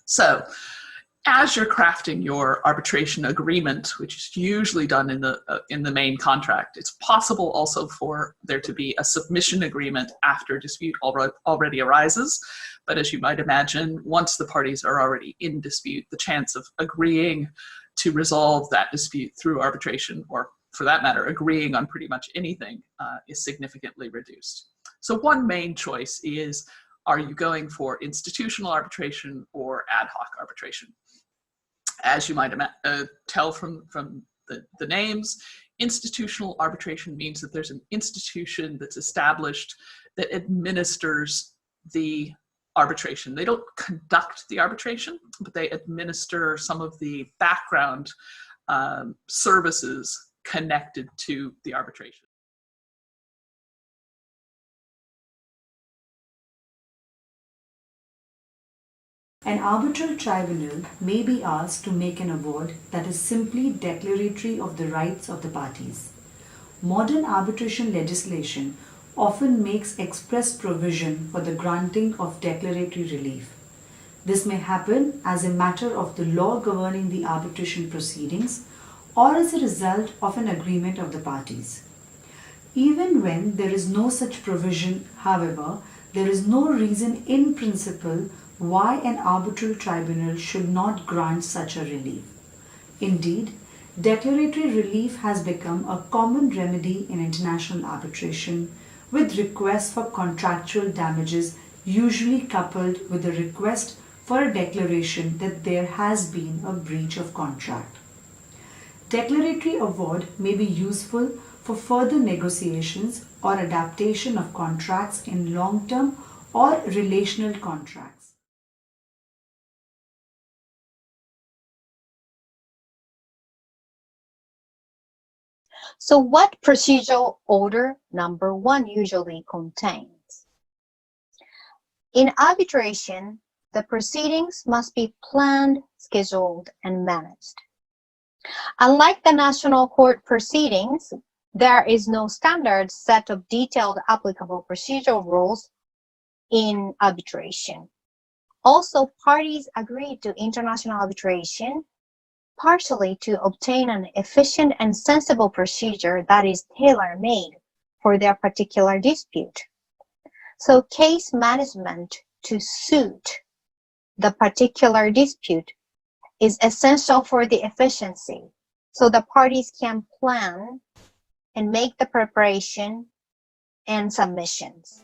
So as you're crafting your arbitration agreement, which is usually done in the main contract, it's possible also for there to be a submission agreement after a dispute already arises. But as you might imagine, once the parties are already in dispute, the chance of agreeing to resolve that dispute through arbitration, or for that matter, agreeing on pretty much anything, is significantly reduced. So one main choice is, are you going for institutional arbitration or ad hoc arbitration? As you might tell from the names, institutional arbitration means that there's an institution that's established that administers the arbitration. They don't conduct the arbitration, but they administer some of the background services connected to the arbitration. An arbitral tribunal may be asked to make an award that is simply declaratory of the rights of the parties. Modern arbitration legislation often makes express provision for the granting of declaratory relief. This may happen as a matter of the law governing the arbitration proceedings or as a result of an agreement of the parties. Even when there is no such provision, however, there is no reason in principle why an arbitral tribunal should not grant such a relief. Indeed, declaratory relief has become a common remedy in international arbitration, with requests for contractual damages usually coupled with a request for a declaration that there has been a breach of contract. Declaratory award may be useful for further negotiations or adaptation of contracts in long-term or relational contracts. So what procedural order number 1 usually contains? In arbitration, the proceedings must be planned, scheduled, and managed. Unlike the national court proceedings, there is no standard set of detailed applicable procedural rules in arbitration. Also, parties agreed to international arbitration partially to obtain an efficient and sensible procedure that is tailor-made for their particular dispute. So case management to suit the particular dispute is essential for the efficiency, so the parties can plan and make the preparation and submissions.